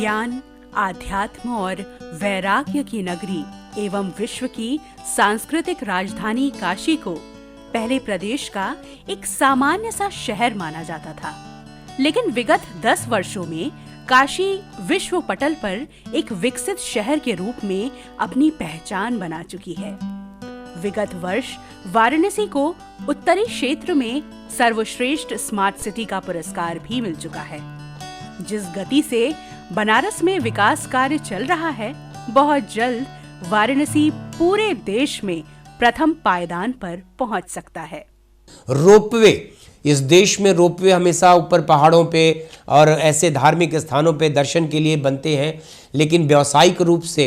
ज्ञान, आध्यात्म और वैराग्य की नगरी एवं विश्व की सांस्कृतिक राजधानी काशी को पहले प्रदेश का एक सामान्य सा शहर माना जाता था, लेकिन विगत 10 वर्षों में काशी विश्व पटल पर एक विकसित शहर के रूप में अपनी पहचान बना चुकी है। विगत वर्ष वाराणसी को उत्तरी क्षेत्र में सर्वश्रेष्ठ स्मार्ट सिटी का पुरस्कार भी मिल चुका है। जिस गति से बनारस में विकास कार्य चल रहा है, बहुत जल्द वाराणसी पूरे देश में प्रथम पायदान पर पहुंच सकता है। रोपवे, इस देश में रोपवे हमेशा ऊपर पहाड़ों पे और ऐसे धार्मिक स्थानों पे दर्शन के लिए बनते हैं, लेकिन व्यावसायिक रूप से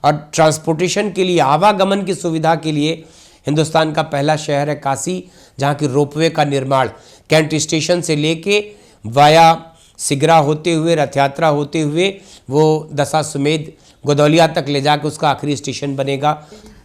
और ट्रांसपोर्टेशन के लिए, आवागमन की सुविधा के लिए हिंदुस्तान का पहला शहर है काशी, जहाँ की रोपवे का निर्माण कैंट स्टेशन से लेके वाया सिगरा होते हुए, रथ यात्रा होते हुए वो दशाश्वमेध गोदौलिया तक ले जाकर उसका आखिरी स्टेशन बनेगा।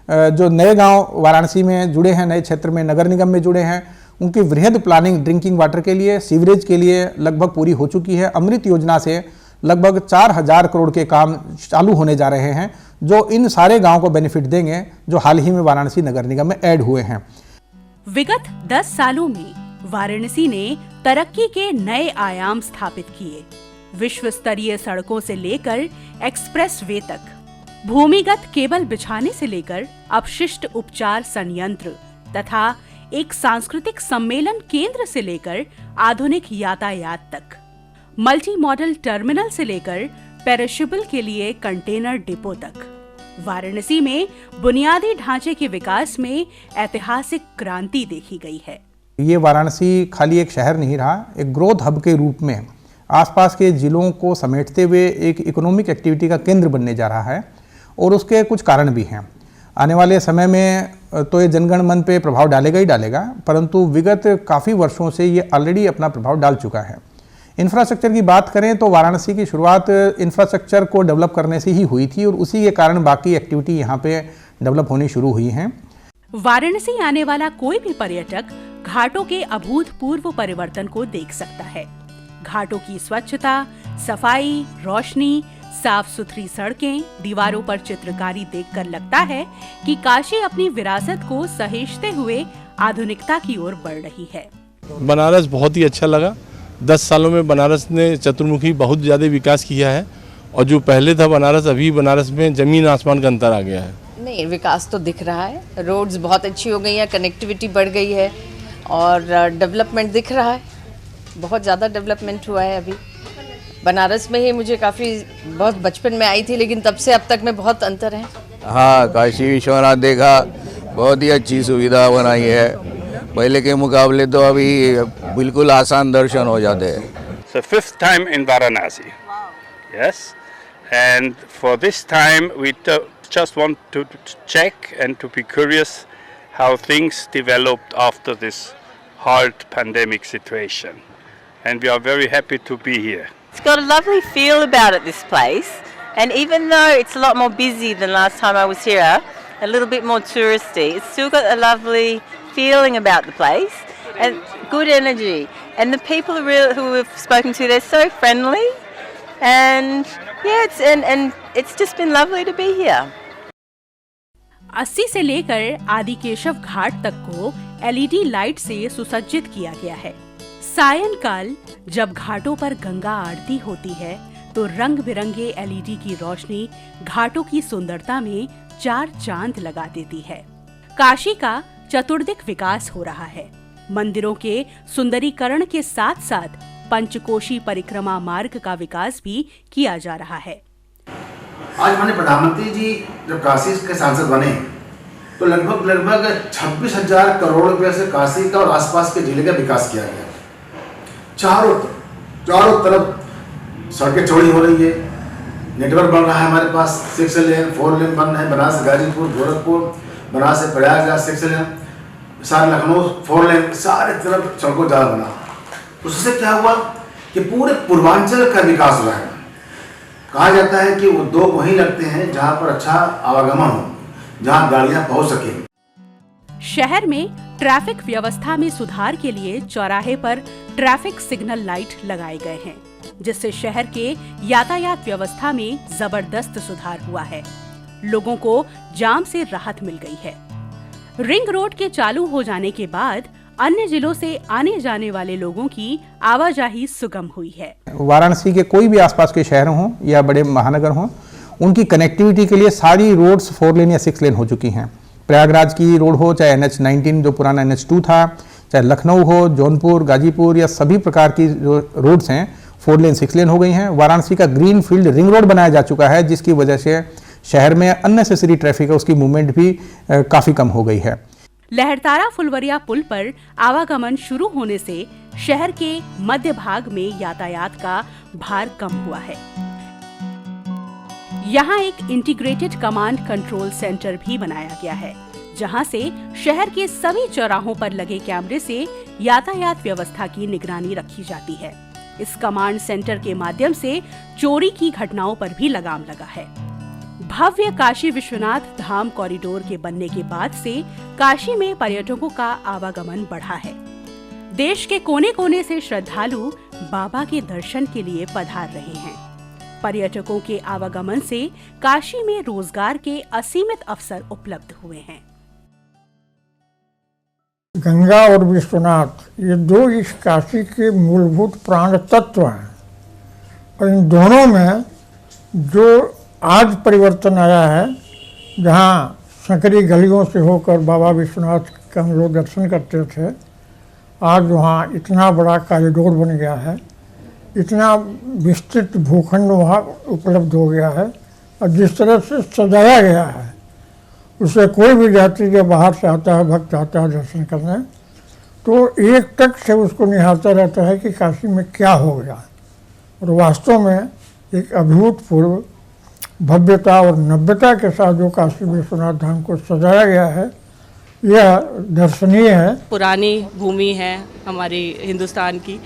जो नए गांव वाराणसी में जुड़े हैं, नए क्षेत्र में नगर निगम में जुड़े हैं, उनकी वृहद प्लानिंग ड्रिंकिंग वाटर के लिए, सीवरेज के लिए लगभग पूरी हो चुकी है। अमृत योजना से लगभग 4000 करोड़ के काम चालू होने जा रहे हैं, जो इन सारे गांव को बेनिफिट देंगे, जो हाल ही में वाराणसी नगर निगम में ऐड हुए हैं। विगत 10 सालों में वाराणसी ने तरक्की के नए आयाम स्थापित किए। विश्व स्तरीय सड़कों से लेकर एक्सप्रेस वे तक, भूमिगत केबल बिछाने से लेकर अपशिष्ट उपचार संयंत्र तथा एक सांस्कृतिक सम्मेलन केंद्र से लेकर आधुनिक यातायात तक, मल्टी मॉडल टर्मिनल से लेकर पेरिशेबल के लिए कंटेनर डिपो तक, वाराणसी में बुनियादी ढांचे के विकास में ऐतिहासिक क्रांति देखी गई है। ये वाराणसी खाली एक शहर नहीं रहा, एक ग्रोथ हब के रूप में आसपास के जिलों को समेटते हुए एक इकोनॉमिक एक्टिविटी का केंद्र बनने जा रहा है, और उसके कुछ कारण भी हैं। आने वाले समय में तो ये जनगण मन पे प्रभाव डालेगा ही डालेगा, परंतु विगत काफ़ी वर्षों से ये ऑलरेडी अपना प्रभाव डाल चुका है। इंफ्रास्ट्रक्चर की बात करें तो वाराणसी की शुरुआत इंफ्रास्ट्रक्चर को डेवलप करने से ही हुई थी, और उसी के कारण बाकी एक्टिविटी यहाँ पे डेवलप होनी शुरू हुई हैं। वाराणसी आने वाला कोई भी पर्यटक घाटों के अभूतपूर्व परिवर्तन को देख सकता है। घाटों की स्वच्छता, सफाई, रोशनी, साफ सुथरी सड़कें, दीवारों पर चित्रकारी देखकर लगता है कि काशी अपनी विरासत को सहेजते हुए आधुनिकता की ओर बढ़ रही है। बनारस बहुत ही अच्छा लगा। 10 सालों में बनारस ने चतुर्मुखी बहुत ज़्यादा विकास किया है, और जो पहले था बनारस, अभी बनारस में जमीन आसमान का अंतर आ गया है। नहीं, विकास तो दिख रहा है, रोड्स बहुत अच्छी हो गई है, कनेक्टिविटी बढ़ गई है और डेवलपमेंट दिख रहा है। बहुत ज़्यादा डेवलपमेंट हुआ है अभी बनारस में ही। मुझे बहुत बचपन में आई थी, लेकिन तब से अब तक में बहुत अंतर है। हाँ, काशी विश्वनाथ देखा, बहुत ही अच्छी सुविधा बनाई है। पहले के मुकाबले तो अभी बिल्कुल आसान दर्शन हो जाते हैं। So 5th time in Varanasi. Yes, and for this time we just want to check and to be curious how things developed after this hard pandemic situation, and we are very happy to be here. It's got a lovely feel about it, this place, and even though it's a lot more busy than last time I was here, a little bit more touristy, it's still got a lovely feeling about the place and good energy, and the people who we've spoken to, they're so friendly, and yeah, it's just been lovely to be here. 80 से लेकर आदिकेशव घाट तक को LED light से सुसज्जित किया गया है। सायंकाल जब घाटों पर गंगा आरती होती है तो रंग बिरंगे LED की रोशनी घाटों की सुंदरता में 4 चांद लगा देती है। काशी का चतुर्दिक विकास हो रहा है। मंदिरों के सुंदरीकरण के साथ साथ पंचकोशी परिक्रमा मार्ग का विकास भी किया जा रहा है। आज माननीय प्रधानमंत्री जी जब काशी के सांसद बने तो लगभग 26,000 करोड़ रुपए से काशी का और आसपास के जिले का विकास किया गया। चारों तरफ सड़कें चौड़ी हो रही है, नेटवर्क बन रहा है हमारे पास, 6 लेन 4 लेन बन रहे हैं। बनारस से गाजीपुर, गोरखपुर, बनारस से प्रयागराज 6 लेन, सारे लखनऊ 4 लेन, सारे तरफ सड़कों ज़्यादा बना। उससे क्या हुआ कि पूरे पूर्वांचल का विकास हुआ है। कहा जाता है कि उद्योग वहीं लगते हैं जहां पर अच्छा आवागमन हो, जहां गाड़ियां पहुंच सके। शहर में ट्रैफिक व्यवस्था में सुधार के लिए चौराहे पर ट्रैफिक सिग्नल लाइट लगाए गए हैं। जिससे शहर के यातायात व्यवस्था में जबरदस्त सुधार हुआ है। लोगों को जाम से राहत मिल गई है। रिंग रोड के चालू हो जाने के बाद अन्य जिलों से आने जाने वाले लोगों की आवाजाही सुगम हुई है। वाराणसी के कोई भी आसपास के शहर हों या बड़े महानगर हों, उनकी कनेक्टिविटी के लिए सारी रोड्स 4 लेन या 6 लेन हो चुकी हैं। प्रयागराज की रोड हो, चाहे NH-19 जो पुराना NH-2 था, चाहे लखनऊ हो, जौनपुर, गाजीपुर, या सभी प्रकार की जो रोड्स हैं 4 लेन 6 लेन हो गई हैं। वाराणसी का ग्रीन फील्ड रिंग रोड बनाया जा चुका है, जिसकी वजह से शहर में अननेसेसरी ट्रैफिक है उसकी मूवमेंट भी काफ़ी कम हो गई है। लहरतारा फुलवरिया पुल पर आवागमन शुरू होने से शहर के मध्य भाग में यातायात का भार कम हुआ है। यहाँ एक इंटीग्रेटेड कमांड कंट्रोल सेंटर भी बनाया गया है, जहाँ से शहर के सभी चौराहों पर लगे कैमरे से यातायात व्यवस्था की निगरानी रखी जाती है। इस कमांड सेंटर के माध्यम से चोरी की घटनाओं पर भी लगाम लगा है। भव्य काशी विश्वनाथ धाम कॉरिडोर के बनने के बाद से काशी में पर्यटकों का आवागमन बढ़ा है। देश के कोने कोने से श्रद्धालु बाबा के दर्शन के लिए पधार रहे हैं। पर्यटकों के आवागमन से काशी में रोजगार के असीमित अवसर उपलब्ध हुए हैं। गंगा और विश्वनाथ ये दो इस काशी के मूलभूत प्राण तत्व हैं, और इन दोनों में जो आज परिवर्तन आया है, जहाँ संकरी गलियों से होकर बाबा विश्वनाथ का हम लोग दर्शन करते थे, आज वहाँ इतना बड़ा कॉरिडोर बन गया है, इतना विस्तृत भूखंड वहाँ उपलब्ध हो गया है, और जिस तरह से सजाया गया है उससे कोई भी यात्री जब बाहर से आता है, भक्त आता है दर्शन करने, तो एक टक से उसको निहारता रहता है कि काशी में क्या हो गया। और वास्तव में एक अभूतपूर्व भव्यता और नव्यता के साथ जो काशी विश्वनाथ धाम को सजाया गया है, यह दर्शनीय है। पुरानी भूमि है हमारी हिंदुस्तान की,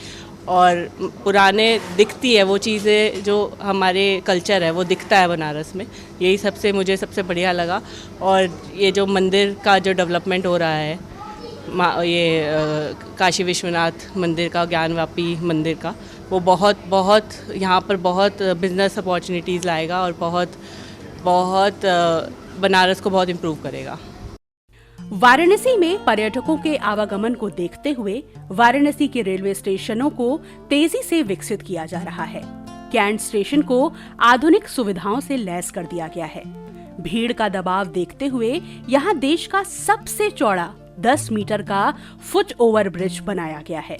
और पुराने दिखती है वो चीज़ें, जो हमारे कल्चर है वो दिखता है बनारस में। यही मुझे सबसे बढ़िया लगा। और ये जो मंदिर का जो डेवलपमेंट हो रहा है, ये काशी विश्वनाथ मंदिर का, ज्ञानवापी मंदिर का, वो बहुत यहाँ पर बहुत बिजनेस अपॉर्चुनिटीज़ लाएगा और बहुत बनारस को बहुत इम्प्रूव करेगा। वाराणसी में पर्यटकों के आवागमन को देखते हुए वाराणसी के रेलवे स्टेशनों को तेजी से विकसित किया जा रहा है। कैंट स्टेशन को आधुनिक सुविधाओं से लैस कर दिया गया है। भीड़ का दबाव देखते हुए यहाँ देश का सबसे चौड़ा 10 मीटर का फुट ओवर ब्रिज बनाया गया है।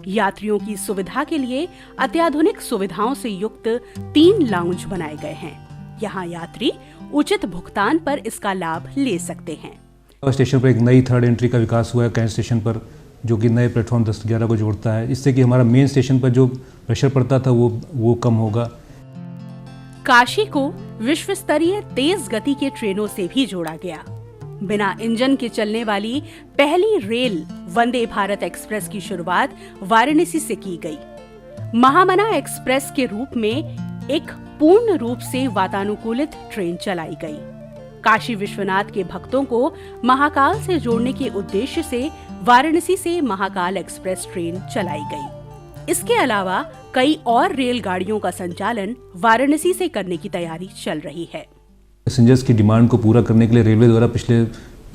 यात्रियों की सुविधा के लिए अत्याधुनिक सुविधाओं से युक्त 3 लाउंज बनाए गए हैं। यहाँ यात्री उचित भुगतान पर इसका लाभ ले सकते हैं। स्टेशन पर एक नई 3rd एंट्री का विकास हुआ है कैंट स्टेशन पर, जो कि नए प्लेटफॉर्म 10-11 को जोड़ता है। इससे कि हमारा मेन स्टेशन पर जो प्रेशर पड़ता था वो कम होगा। काशी को विश्व स्तरीय तेज गति के ट्रेनों से भी जोड़ा गया। बिना इंजन के चलने वाली पहली रेल वंदे भारत एक्सप्रेस की शुरुआत वाराणसी से की गई। महामना एक्सप्रेस के रूप में एक पूर्ण रूप से वातानुकूलित ट्रेन चलाई गई। काशी विश्वनाथ के भक्तों को महाकाल से जोड़ने के उद्देश्य से वाराणसी से महाकाल एक्सप्रेस ट्रेन चलाई गई। इसके अलावा कई और रेलगाड़ियों का संचालन वाराणसी से करने की तैयारी चल रही है। पैसेंजर्स की डिमांड को पूरा करने के लिए रेलवे द्वारा पिछले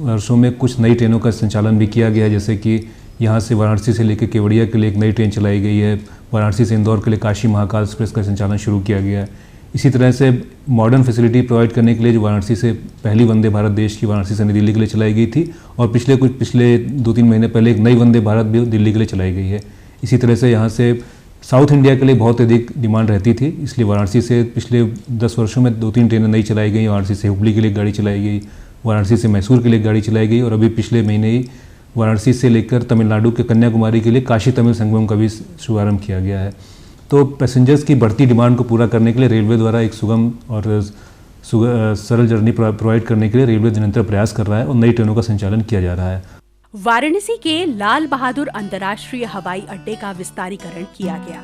वर्षों में कुछ नई ट्रेनों का संचालन भी किया गया है, जैसे कि यहाँ से वाराणसी से लेकर केवड़िया के लिए एक नई ट्रेन चलाई गई है। वाराणसी से इंदौर के लिए काशी महाकाल एक्सप्रेस का संचालन शुरू किया गया है। इसी तरह से मॉडर्न फैसिलिटी प्रोवाइड करने के लिए जो वाराणसी से पहली वंदे भारत देश की वाराणसी से नई दिल्ली के लिए चलाई गई थी, और पिछले 2-3 महीने पहले एक नई वंदे भारत भी दिल्ली के लिए चलाई गई है। इसी तरह से यहाँ से साउथ इंडिया के लिए बहुत अधिक डिमांड रहती थी, इसलिए वाराणसी से पिछले 10 वर्षों में 2-3 ट्रेनें नई चलाई गई। वाराणसी से हुबली के लिए गाड़ी चलाई गई, वाराणसी से मैसूर के लिए गाड़ी चलाई गई, और अभी पिछले महीने ही वाराणसी से लेकर तमिलनाडु के कन्याकुमारी के लिए काशी तमिल संगमम का भी शुभारंभ किया गया है। तो पैसेंजर्स की बढ़ती डिमांड को पूरा करने के लिए रेलवे द्वारा एक सुगम और सरल जर्नी प्रोवाइड करने के लिए रेलवे निरंतर प्रयास कर रहा है और नई ट्रेनों का संचालन किया जा रहा है। वाराणसी के लाल बहादुर अंतर्राष्ट्रीय हवाई अड्डे का विस्तारीकरण किया गया।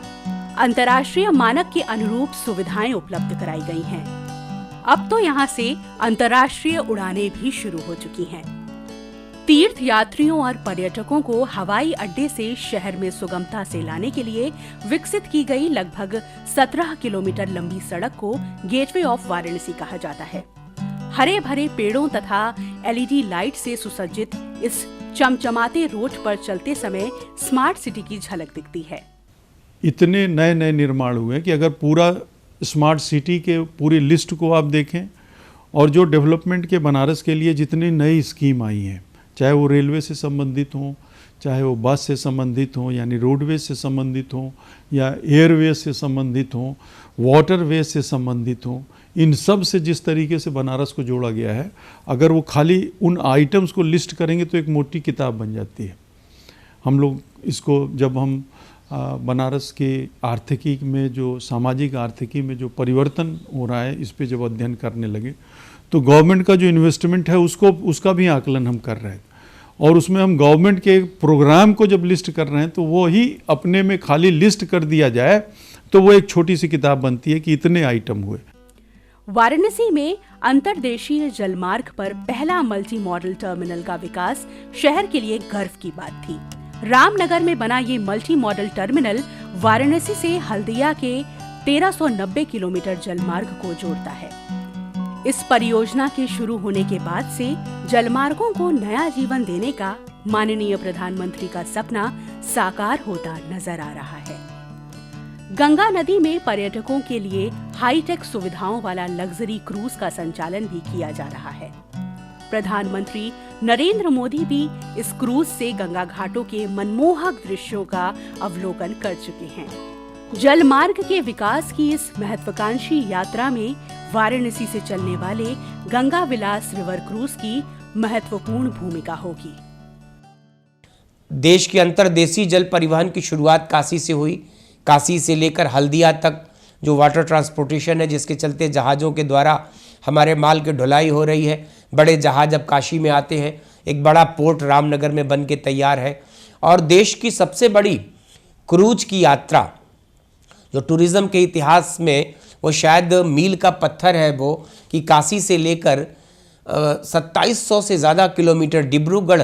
अंतर्राष्ट्रीय मानक के अनुरूप सुविधाएं उपलब्ध कराई गई हैं। अब तो यहाँ से अंतर्राष्ट्रीय उड़ानें भी शुरू हो चुकी हैं। तीर्थ यात्रियों और पर्यटकों को हवाई अड्डे से शहर में सुगमता से लाने के लिए विकसित की गई लगभग 17 किलोमीटर लंबी सड़क को गेटवे ऑफ वाराणसी कहा जाता है। हरे भरे पेड़ों तथा एलईडी लाइट से सुसज्जित इस चमचमाते रोड पर चलते समय स्मार्ट सिटी की झलक दिखती है। इतने नए नए निर्माण हुए हैं कि अगर पूरा स्मार्ट सिटी के पूरी लिस्ट को आप देखें और जो डेवलपमेंट के बनारस के लिए जितनी नई स्कीम आई हैं, चाहे वो रेलवे से संबंधित हों, चाहे वो बस से संबंधित हों यानी रोडवेज से संबंधित हों या एयरवेज से संबंधित हों, वाटरवेज से संबंधित हों, इन सब से जिस तरीके से बनारस को जोड़ा गया है, अगर वो खाली उन आइटम्स को लिस्ट करेंगे तो एक मोटी किताब बन जाती है। हम लोग इसको जब हम बनारस के आर्थिकी में जो सामाजिक आर्थिकी में जो परिवर्तन हो रहा है इस पे जब अध्ययन करने लगे तो गवर्नमेंट का जो इन्वेस्टमेंट है उसका भी आकलन हम कर रहे हैं और उसमें हम गवर्नमेंट के प्रोग्राम को जब लिस्ट कर रहे हैं तो वो ही अपने में खाली लिस्ट कर दिया जाए तो वो एक छोटी सी किताब बनती है कि इतने आइटम हुए। वाराणसी में अंतर्देशीय जलमार्ग पर पहला मल्टी मॉडल टर्मिनल का विकास शहर के लिए गर्व की बात थी। रामनगर में बना ये मल्टी मॉडल टर्मिनल वाराणसी से हल्दिया के 1390 किलोमीटर जलमार्ग को जोड़ता है। इस परियोजना के शुरू होने के बाद से जलमार्गों को नया जीवन देने का माननीय प्रधानमंत्री का सपना साकार होता नजर आ रहा है। गंगा नदी में पर्यटकों के लिए हाईटेक सुविधाओं वाला लग्जरी क्रूज का संचालन भी किया जा रहा है। प्रधानमंत्री नरेंद्र मोदी भी इस क्रूज से गंगा घाटों के मनमोहक दृश्यों का अवलोकन कर चुके हैं। जलमार्ग के विकास की इस महत्वाकांक्षी यात्रा में वाराणसी से चलने वाले गंगा विलास रिवर क्रूज की महत्वपूर्ण भूमिका होगी। देश के अंतर्देशीय जल परिवहन की शुरुआत काशी से हुई। काशी से लेकर हल्दिया तक जो वाटर ट्रांसपोर्टेशन है, जिसके चलते जहाज़ों के द्वारा हमारे माल की ढुलाई हो रही है। बड़े जहाज अब काशी में आते हैं। एक बड़ा पोर्ट रामनगर में बन के तैयार है और देश की सबसे बड़ी क्रूज की यात्रा जो टूरिज़्म के इतिहास में वो शायद मील का पत्थर है वो कि काशी से लेकर 2700 से ज़्यादा किलोमीटर डिब्रूगढ़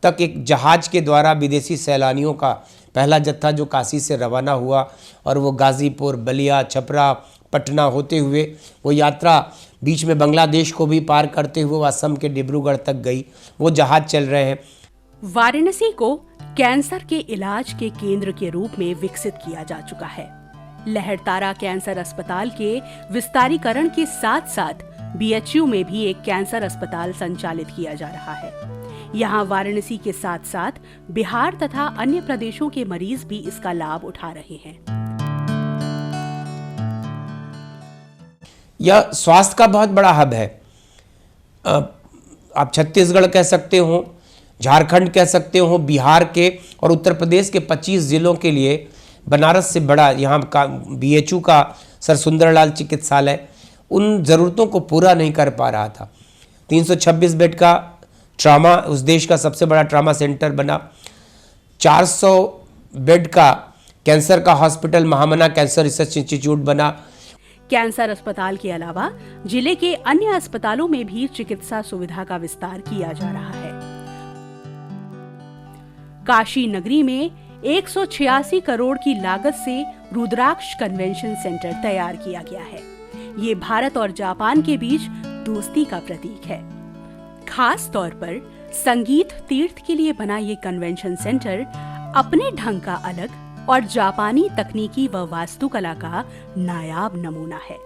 तक एक जहाज़ के द्वारा विदेशी सैलानियों का पहला जत्था जो काशी से रवाना हुआ और वो गाज़ीपुर, बलिया, छपरा, पटना होते हुए वो यात्रा बीच में बांग्लादेश को भी पार करते हुए असम के डिब्रूगढ़ तक गई। वो जहाज चल रहे हैं। वाराणसी को कैंसर के इलाज के केंद्र के रूप में विकसित किया जा चुका है। लहरतारा कैंसर अस्पताल के विस्तारीकरण के साथ साथ बीएचयू में भी एक कैंसर अस्पताल संचालित किया जा रहा है। यहाँ वाराणसी के साथ साथ बिहार तथा अन्य प्रदेशों के मरीज भी इसका लाभ उठा रहे हैं। यह स्वास्थ्य का बहुत बड़ा हब है। आप छत्तीसगढ़ कह सकते हो, झारखंड कह सकते हो, बिहार के और उत्तर प्रदेश के 25 जिलों के लिए बनारस से बड़ा यहाँ का बीएचयू का सर सुंदरलाल चिकित्सालय उन ज़रूरतों को पूरा नहीं कर पा रहा था। 326 बेड का ट्रामा, उस देश का सबसे बड़ा ट्रामा सेंटर बना। 400 बेड का कैंसर का हॉस्पिटल महामना कैंसर रिसर्च इंस्टीट्यूट बना। कैंसर अस्पताल के अलावा जिले के अन्य अस्पतालों में भी चिकित्सा सुविधा का विस्तार किया जा रहा है। काशी नगरी में 186 करोड़ की लागत से रुद्राक्ष कन्वेंशन सेंटर तैयार किया गया है। ये भारत और जापान के बीच दोस्ती का प्रतीक है। खास तौर पर संगीत तीर्थ के लिए बना ये कन्वेंशन सेंटर अपने ढंग का अलग और जापानी तकनीकी व वास्तुकला का नायाब नमूना है।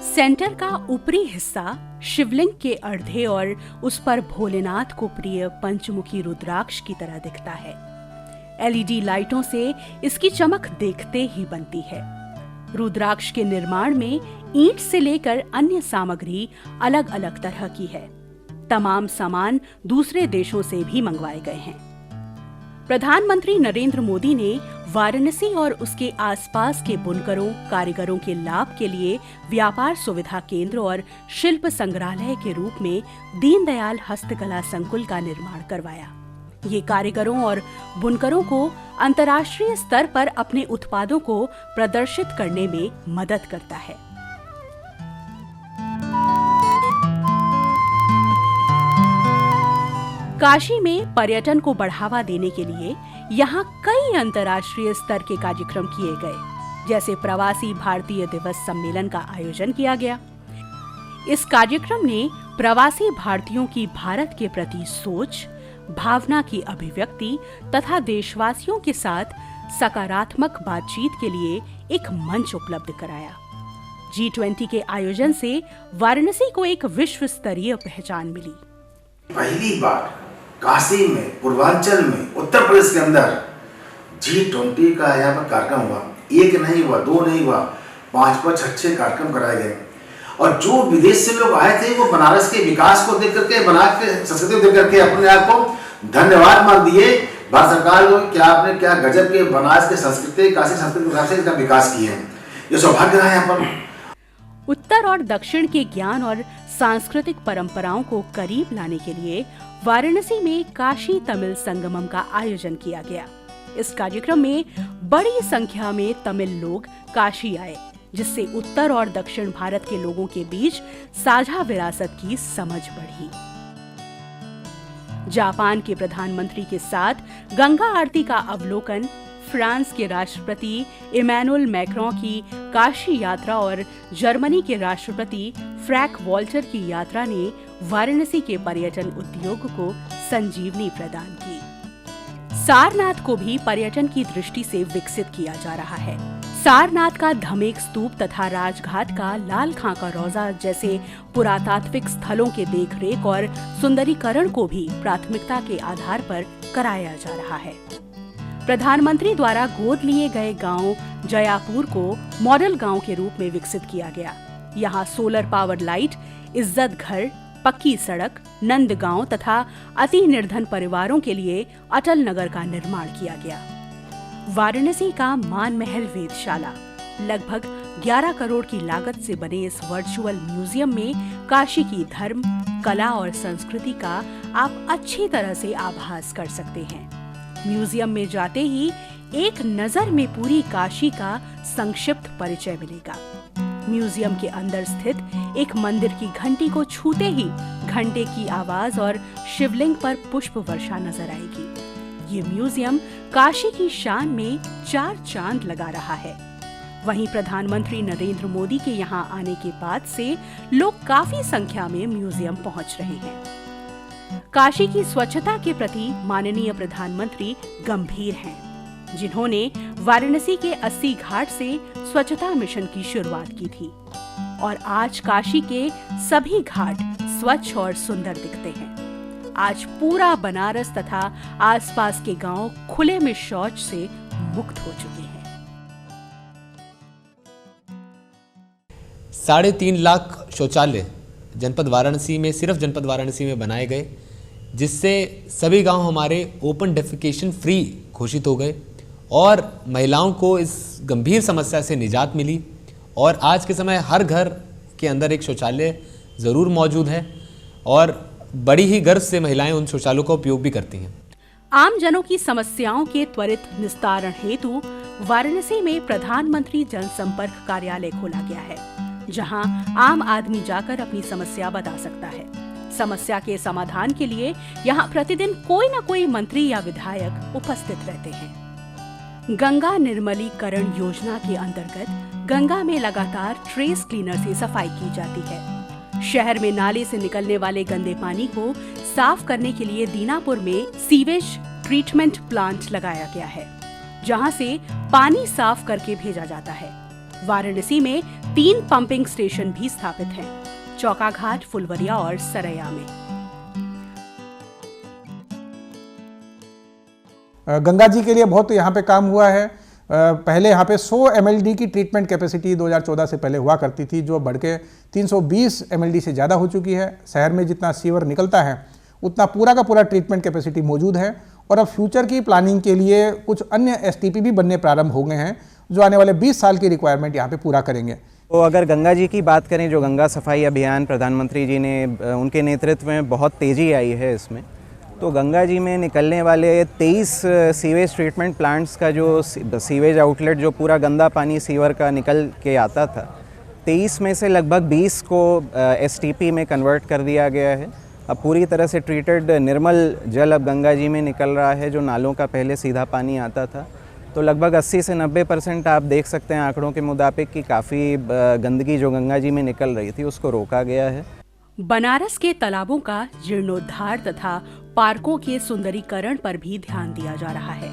सेंटर का ऊपरी हिस्सा शिवलिंग के अर्धे और उस पर भोलेनाथ को प्रिय पंचमुखी रुद्राक्ष की तरह दिखता है। एलईडी लाइटों से इसकी चमक देखते ही बनती है। रुद्राक्ष के निर्माण में ईंट से लेकर अन्य सामग्री अलग अलग तरह की है। तमाम सामान दूसरे देशों से भी मंगवाए गए हैं। प्रधानमंत्री नरेंद्र मोदी ने वाराणसी और उसके आसपास के बुनकरों, कारीगरों के लाभ के लिए व्यापार सुविधा केंद्र और शिल्प संग्रहालय के रूप में दीनदयाल हस्तकला संकुल का निर्माण करवाया। ये कारीगरों और बुनकरों को अंतर्राष्ट्रीय स्तर पर अपने उत्पादों को प्रदर्शित करने में मदद करता है। काशी में पर्यटन को बढ़ावा देने के लिए यहाँ कई अंतर्राष्ट्रीय स्तर के कार्यक्रम किए गए, जैसे प्रवासी भारतीय दिवस सम्मेलन का आयोजन किया गया। इस कार्यक्रम ने प्रवासी भारतीयों की भारत के प्रति सोच, भावना की अभिव्यक्ति तथा देशवासियों के साथ सकारात्मक बातचीत के लिए एक मंच उपलब्ध कराया। G20 के आयोजन से वाराणसी को एक विश्व स्तरीय पहचान मिली। पहली बार काशी में, पूर्वांचल में, उत्तर प्रदेश के अंदर G20 का यहाँ पर कार्यक्रम हुआ। एक नहीं हुआ, दो नहीं हुआ, 5-5, 6 कार्यक्रम कराए गए। और जो विदेश से लोग आए थे वो बनारस के विकास को देख करके, बनारस के संस्कृति को देख करके अपने आप को धन्यवाद मान दिए भारत सरकार को, क्या आपने क्या गजब के बनारस के संस्कृति, काशी संस्कृति के हिसाब से विकास किए हैं। ये सौभाग्य रहा है यहाँ पर। उत्तर और दक्षिण के ज्ञान और सांस्कृतिक परंपराओं को करीब लाने के लिए वाराणसी में काशी तमिल संगमम का आयोजन किया गया। इस कार्यक्रम में बड़ी संख्या में तमिल लोग काशी आए, जिससे उत्तर और दक्षिण भारत के लोगों के बीच साझा विरासत की समझ बढ़ी। जापान के प्रधानमंत्री के साथ गंगा आरती का अवलोकन, फ्रांस के राष्ट्रपति इमैनुअल मैक्रों की काशी यात्रा और जर्मनी के राष्ट्रपति फ्रैंक वॉल्टर की यात्रा ने वाराणसी के पर्यटन उद्योग को संजीवनी प्रदान की। सारनाथ को भी पर्यटन की दृष्टि से विकसित किया जा रहा है। सारनाथ का धमेक स्तूप तथा राजघाट का लाल खां का रोजा जैसे पुरातात्विक स्थलों के देखरेख और सुंदरीकरण को भी प्राथमिकता के आधार पर कराया जा रहा है। प्रधानमंत्री द्वारा गोद लिए गए गांव जयापुर को मॉडल गांव के रूप में विकसित किया गया। यहाँ सोलर पावर लाइट, इज्जत घर, पक्की सड़क, नंद गांव तथा अति निर्धन परिवारों के लिए अटल नगर का निर्माण किया गया। वाराणसी का मानमहल वेधशाला, लगभग 11 करोड़ की लागत से बने इस वर्चुअल म्यूजियम में काशी की धर्म, कला और संस्कृति का आप अच्छी तरह से आभास कर सकते हैं। म्यूजियम में जाते ही एक नजर में पूरी काशी का संक्षिप्त परिचय मिलेगा। म्यूजियम के अंदर स्थित एक मंदिर की घंटी को छूते ही घंटे की आवाज और शिवलिंग पर पुष्प वर्षा नजर आएगी। ये म्यूजियम काशी की शान में 4 चांद लगा रहा है। वहीं प्रधानमंत्री नरेंद्र मोदी के यहाँ आने के बाद से लोग काफी संख्या में म्यूजियम पहुंच रहे हैं। काशी की स्वच्छता के प्रति माननीय प्रधानमंत्री गंभीर हैं, जिन्होंने वाराणसी के 80 घाट से स्वच्छता मिशन की शुरुआत की थी और आज काशी के सभी घाट स्वच्छ और सुंदर दिखते हैं। आज पूरा बनारस तथा आसपास के गांव खुले में शौच से मुक्त हो चुके हैं। 3.5 लाख शौचालय जनपद वाराणसी में, सिर्फ जनपद वाराणसी में बनाए गए, जिससे सभी गांव हमारे ओपन डेफिकेशन फ्री घोषित हो गए और महिलाओं को इस गंभीर समस्या से निजात मिली। और आज के समय हर घर के अंदर एक शौचालय ज़रूर मौजूद है और बड़ी ही गर्व से महिलाएं उन शौचालयों का उपयोग भी करती हैं। आम जनों की समस्याओं के त्वरित निस्तारण हेतु वाराणसी में प्रधानमंत्री जनसंपर्क कार्यालय खोला गया है, जहां आम आदमी जाकर अपनी समस्या बता सकता है। समस्या के समाधान के लिए यहां प्रतिदिन कोई न कोई मंत्री या विधायक उपस्थित रहते हैं। गंगा निर्मलीकरण योजना के अंतर्गत गंगा में लगातार ट्रेस क्लीनर से सफाई की जाती है। शहर में नाले से निकलने वाले गंदे पानी को साफ करने के लिए दीनापुर में सीवेज ट्रीटमेंट प्लांट लगाया गया है, जहां से पानी साफ करके भेजा जाता है। वाराणसी में 3 पंपिंग स्टेशन भी स्थापित हैं, चौकाघाट, फुलवरिया और सरैया में। गंगा जी के लिए बहुत यहाँ पे काम हुआ है। पहले यहाँ पे 100 mld की ट्रीटमेंट कैपेसिटी 2014 से पहले हुआ करती थी, जो बढ़ के 320 mld से ज़्यादा हो चुकी है। शहर में जितना सीवर निकलता है उतना पूरा का पूरा ट्रीटमेंट कैपेसिटी मौजूद है। और अब फ्यूचर की प्लानिंग के लिए कुछ अन्य STP भी बनने प्रारंभ हो गए हैं, जो आने वाले 20 साल की रिक्वायरमेंट यहाँ पे पूरा करेंगे। तो अगर गंगा जी की बात करें, जो गंगा सफाई अभियान प्रधानमंत्री जी ने, उनके नेतृत्व में बहुत तेज़ी आई है इसमें। तो गंगा जी में निकलने वाले 23 सीवेज ट्रीटमेंट प्लांट्स का जो सीवेज आउटलेट, जो पूरा गंदा पानी सीवर का निकल के आता था, 23 में से लगभग 20 को STP में कन्वर्ट कर दिया गया है अब पूरी तरह से ट्रीटेड निर्मल जल अब गंगा जी में निकल रहा है, जो नालों का पहले सीधा पानी आता था। तो लगभग 80 से 90% आप देख सकते हैं आंकड़ों के मुताबिक कि काफ़ी गंदगी जो गंगा जी में निकल रही थी उसको रोका गया है। बनारस के तालाबों का जीर्णोद्धार तथा पार्कों के सुंदरीकरण पर भी ध्यान दिया जा रहा है।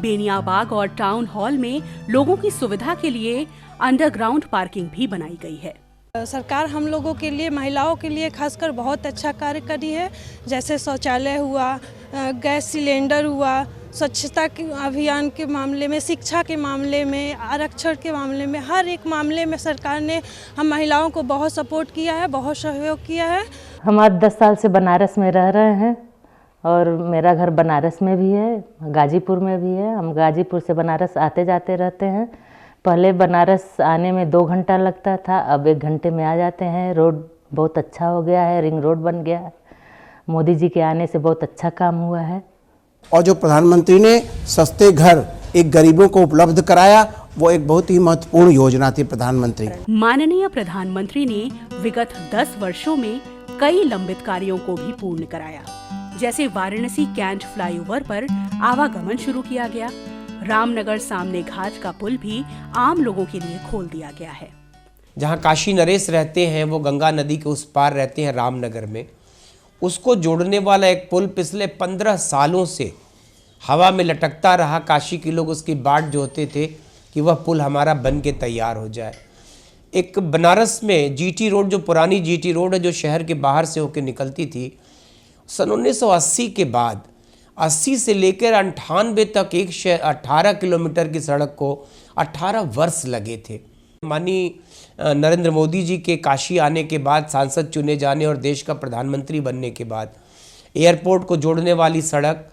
बेनियाबाग और टाउन हॉल में लोगों की सुविधा के लिए अंडरग्राउंड पार्किंग भी बनाई गई है। सरकार हम लोगों के लिए, महिलाओं के लिए खासकर बहुत अच्छा कार्य करी है। जैसे शौचालय हुआ, गैस सिलेंडर हुआ, स्वच्छता के अभियान के मामले में, शिक्षा के मामले में, आरक्षण के मामले में, हर एक मामले में सरकार ने हम महिलाओं को बहुत सपोर्ट किया है, बहुत सहयोग किया है। हम आज 10 साल से बनारस में रह रहे हैं और मेरा घर बनारस में भी है, गाजीपुर में भी है। हम गाजीपुर से बनारस आते जाते रहते हैं। पहले बनारस आने में 2 घंटा लगता था, अब 1 घंटे में आ जाते हैं। रोड बहुत अच्छा हो गया है, रिंग रोड बन गया है। मोदी जी के आने से बहुत अच्छा काम हुआ है। और जो प्रधानमंत्री ने सस्ते घर एक गरीबों को उपलब्ध कराया, वो एक बहुत ही महत्वपूर्ण योजना थी प्रधानमंत्री। माननीय प्रधानमंत्री ने विगत 10 वर्षों में कई लंबित कार्यों को भी पूर्ण कराया। जैसे वाराणसी कैंट फ्लाईओवर पर आवागमन शुरू किया गया। रामनगर सामने घाट का पुल भी आम लोगों के लिए खोल दिया गया है। जहाँ काशी नरेश रहते हैं, वो गंगा नदी के उस पार रहते हैं रामनगर में। उसको जोड़ने वाला एक पुल पिछले 15 सालों से हवा में लटकता रहा। काशी के लोग उसकी बाट जोहते थे कि वह पुल हमारा बन के तैयार हो जाए। एक बनारस में जीटी रोड, जो पुरानी जीटी रोड है, जो शहर के बाहर से होकर निकलती थी, सन 1980 के बाद 80 से लेकर 98 तक 18 किलोमीटर की सड़क को 18 वर्ष लगे थे। माननीय नरेंद्र मोदी जी के काशी आने के बाद, सांसद चुने जाने और देश का प्रधानमंत्री बनने के बाद एयरपोर्ट को जोड़ने वाली सड़क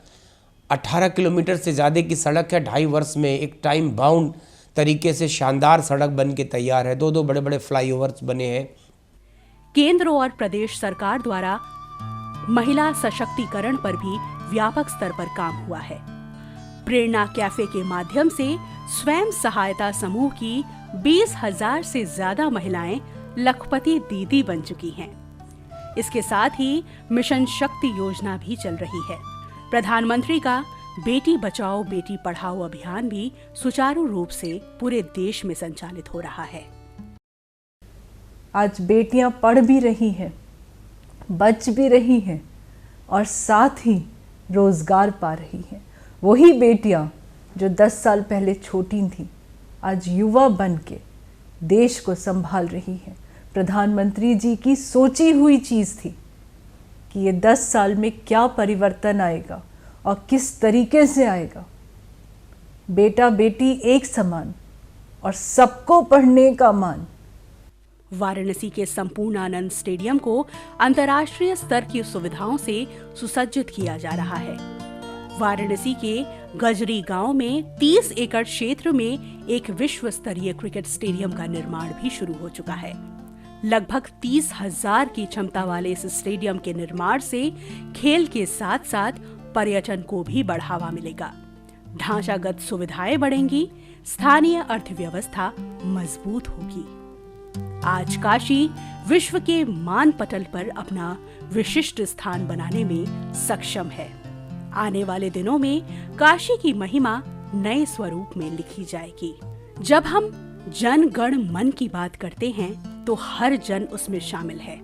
18 किलोमीटर से ज़्यादा की सड़क है। 2.5 वर्ष में एक टाइम बाउंड तरीके से शानदार सड़क बन के तैयार है। 2 बड़े बड़े फ्लाईओवर्स बने हैं। केंद्र और प्रदेश सरकार द्वारा महिला सशक्तिकरण पर भी व्यापक स्तर पर काम हुआ है। प्रेरणा कैफे के माध्यम से स्वयं सहायता समूह की 20,000 से ज्यादा महिलाएं लखपति दीदी बन चुकी हैं। इसके साथ ही मिशन शक्ति योजना भी चल रही है। प्रधानमंत्री का बेटी बचाओ बेटी पढ़ाओ अभियान भी सुचारू रूप से पूरे देश में संचालित हो रहा है। आज बेटियां पढ़ भी रही हैं, बच भी रही हैं और साथ ही रोजगार पा रही हैं। वही बेटियां जो 10 साल पहले छोटी थीं, आज युवा बन के देश को संभाल रही हैं। प्रधानमंत्री जी की सोची हुई चीज़ थी कि ये 10 साल में क्या परिवर्तन आएगा और किस तरीके से आएगा। बेटा बेटी एक समान और सबको पढ़ने का मान। वाराणसी के संपूर्णानंद स्टेडियम को अंतर्राष्ट्रीय स्तर की सुविधाओं से सुसज्जित किया जा रहा है। वाराणसी के गजरी गांव में 30 एकड़ क्षेत्र में एक विश्व स्तरीय क्रिकेट स्टेडियम का निर्माण भी शुरू हो चुका है। लगभग 30,000 की क्षमता वाले इस स्टेडियम के निर्माण से खेल के साथ साथ पर्यटन को भी बढ़ावा मिलेगा। ढांचागत सुविधाएं बढ़ेंगी, स्थानीय अर्थव्यवस्था मजबूत होगी। आज काशी विश्व के मानपटल पर अपना विशिष्ट स्थान बनाने में सक्षम है। आने वाले दिनों में काशी की महिमा नए स्वरूप में लिखी जाएगी। जब हम जन गण मन की बात करते हैं तो हर जन उसमें शामिल है,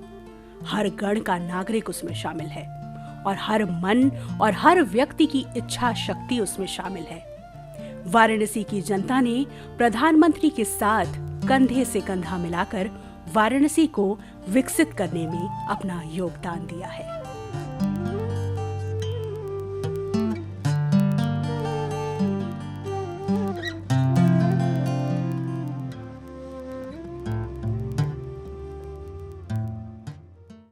हर गण का नागरिक उसमें शामिल है और हर मन और हर व्यक्ति की इच्छा शक्ति उसमें शामिल है। वाराणसी की जनता ने प्रधानमंत्री के साथ कंधे से कंधा मिलाकर वाराणसी को विकसित करने में अपना योगदान दिया है।